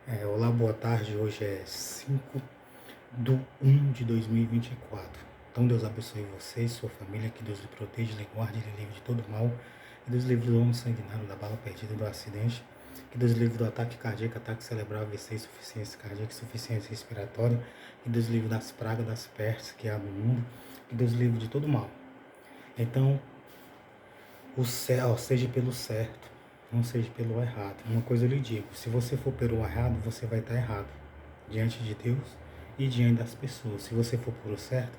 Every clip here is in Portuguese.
Olá, boa tarde. Hoje é 5/1 de 2024. Então, Deus abençoe você e sua família, que Deus lhe proteja, lhe guarde, lhe livre de todo mal, que Deus livre do homem sanguinário, da bala perdida, do acidente, que Deus livre do ataque cardíaco, ataque cerebral, AVC, insuficiência cardíaca, insuficiência respiratória, que Deus livre das pragas, das pestes que há no mundo, que Deus livre de todo mal. Então, o céu seja pelo certo, não seja pelo errado. Uma coisa eu lhe digo, se você for pelo errado, você vai estar errado diante de Deus e diante das pessoas. Se você for pelo certo,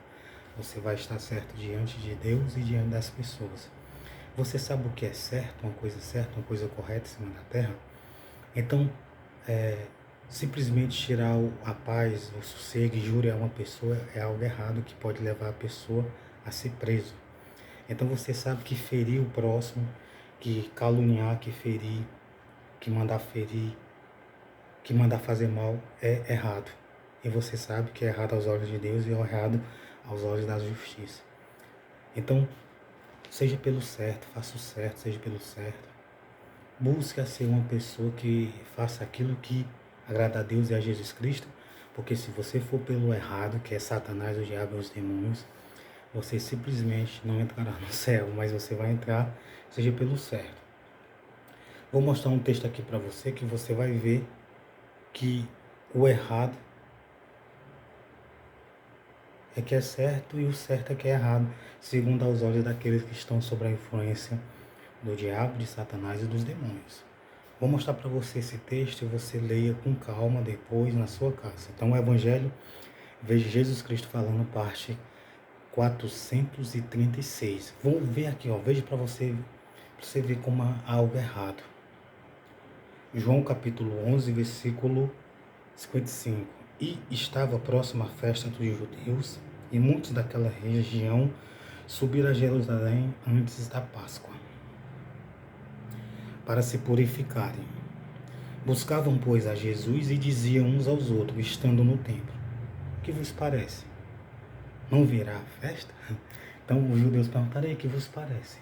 você vai estar certo diante de Deus e diante das pessoas. Você sabe o que é certo, uma coisa correta em cima da terra? Então, simplesmente tirar a paz, o sossego e jurar uma pessoa é algo errado que pode levar a pessoa a ser preso. Então você sabe que ferir o próximo, que caluniar, que ferir, ferir, que mandar fazer mal é errado. E você sabe que é errado aos olhos de Deus e é errado aos olhos da justiça. Então, seja pelo certo, faça o certo, seja pelo certo. Busque a ser uma pessoa que faça aquilo que agrada a Deus e a Jesus Cristo, porque se você for pelo errado, que é Satanás, o diabo e os demônios, você simplesmente não entrará no céu, mas você vai entrar, seja pelo certo. Vou mostrar um texto aqui para você que você vai ver que o errado é que é certo e o certo é que é errado, segundo aos olhos daqueles que estão sob a influência do diabo, de Satanás e dos demônios. Vou mostrar para você esse texto e você leia com calma depois na sua casa. Então, o Evangelho, veja Jesus Cristo falando, parte 436. Vamos ver aqui, ó, veja para você ver como há algo errado. João capítulo 11, versículo 55. E estava próxima a festa dos judeus, e muitos daquela região subiram a Jerusalém antes da Páscoa, para se purificarem. Buscavam, pois, a Jesus e diziam uns aos outros, estando no templo: que vos parece? Não virá a festa? Então os judeus perguntaram: o que vos parece?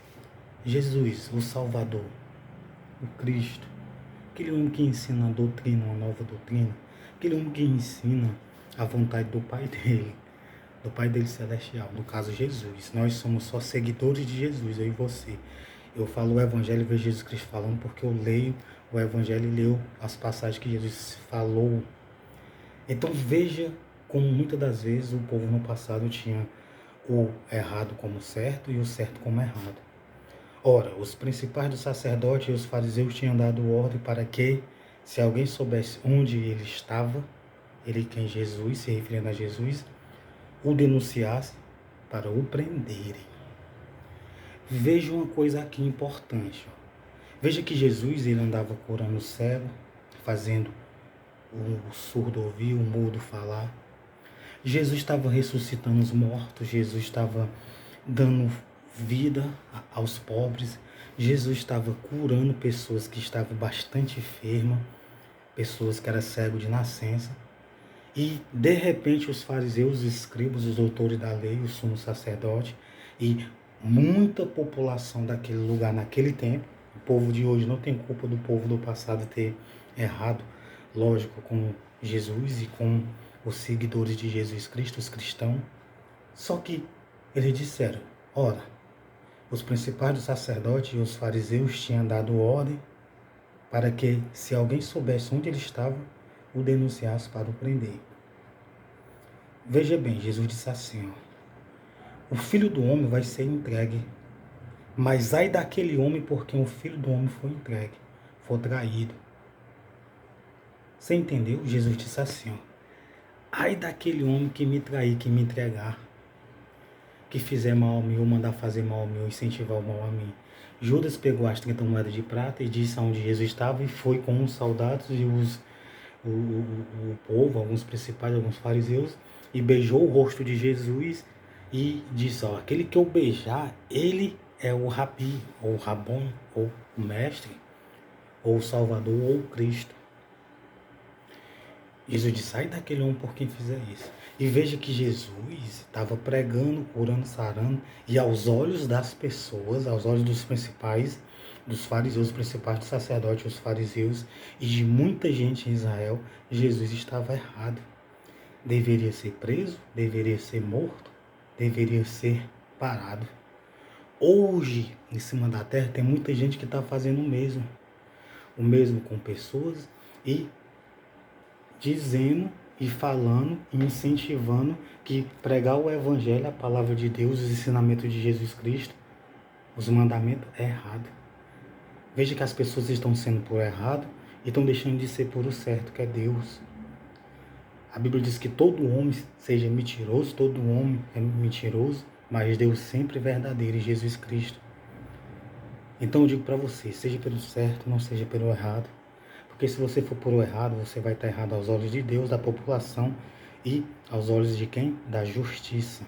Jesus, o Salvador, o Cristo, aquele homem que ensina a doutrina, uma nova doutrina, aquele homem que ensina a vontade do Pai dele celestial, no caso Jesus. Nós somos só seguidores de Jesus, eu e você. Eu falo o Evangelho e vejo Jesus Cristo falando porque eu leio o Evangelho e leio as passagens que Jesus falou. Então veja como muitas das vezes o povo no passado tinha o errado como certo e o certo como errado. Ora, os principais dos sacerdotes e os fariseus tinham dado ordem para que, se alguém soubesse onde ele estava, ele, quem Jesus, se referindo a Jesus, o denunciasse para o prenderem. Veja uma coisa aqui importante. Veja que Jesus, ele andava curando o cego, fazendo o surdo ouvir, o mudo falar. Jesus estava ressuscitando os mortos, Jesus estava dando vida aos pobres, Jesus estava curando pessoas que estavam bastante enfermas, pessoas que eram cegos de nascença. E, de repente, os fariseus, os escribas, os doutores da lei, o sumo sacerdote e muita população daquele lugar naquele tempo, o povo de hoje não tem culpa do povo do passado ter errado, lógico, com Jesus e com os seguidores de Jesus Cristo, os cristãos. Só que eles disseram: ora, os principais dos sacerdotes e os fariseus tinham dado ordem para que, se alguém soubesse onde ele estava, o denunciasse para o prender. Veja bem, Jesus disse assim, ó: o Filho do Homem vai ser entregue, mas ai daquele homem por quem o Filho do Homem foi entregue, foi traído. Você entendeu? Jesus disse assim, ó: ai daquele homem que me trair, que me entregar, que fizer mal a mim, ou mandar fazer mal a mim, ou incentivar o mal a mim. Judas pegou as 30 moedas de prata e disse aonde Jesus estava e foi com os soldados e o povo, alguns principais, alguns fariseus, e beijou o rosto de Jesus e disse: ó, aquele que eu beijar, ele é o rabi, ou o rabon, ou o mestre, ou o salvador, ou o Cristo. Jesus disse: sai daquele homem por quem fizer isso. E veja que Jesus estava pregando, curando, sarando, e aos olhos das pessoas, aos olhos dos principais, dos fariseus, os principais dos sacerdotes, os fariseus e de muita gente em Israel, Jesus estava errado. Deveria ser preso, deveria ser morto, deveria ser parado. Hoje, em cima da terra, tem muita gente que está fazendo o mesmo com pessoas e dizendo e falando e incentivando que pregar o evangelho, a palavra de Deus, os ensinamentos de Jesus Cristo, os mandamentos é errado. Veja que as pessoas estão sendo por errado e estão deixando de ser por o certo, que é Deus. A Bíblia diz que todo homem seja mentiroso, todo homem é mentiroso, mas Deus sempre é verdadeiro em Jesus Cristo. Então eu digo para você, seja pelo certo, não seja pelo errado. Porque se você for por o errado, você vai estar errado aos olhos de Deus, da população e aos olhos de quem? Da justiça.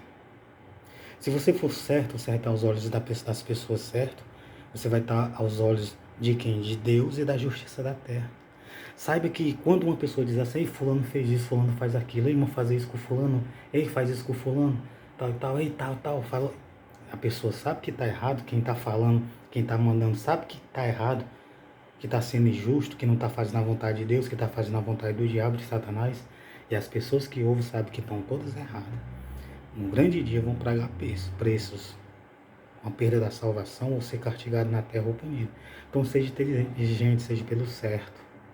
Se você for certo, você vai estar aos olhos das pessoas certas, você vai estar aos olhos de quem? De Deus e da justiça da terra. Saiba que quando uma pessoa diz assim, ei, fulano fez isso, fulano faz aquilo, ei, irmão, fazer isso com fulano, ei, faz isso com fulano, tal e tal, ei, tal, fala. A pessoa sabe que está errado, quem está falando, quem está mandando sabe que está errado, que está sendo injusto, que não está fazendo a vontade de Deus, que está fazendo a vontade do diabo, de Satanás. E as pessoas que ouvem sabem que estão todas erradas. Um grande dia vão pagar preços, uma perda da salvação ou ser castigado na terra ou punido. Então seja inteligente, seja pelo certo.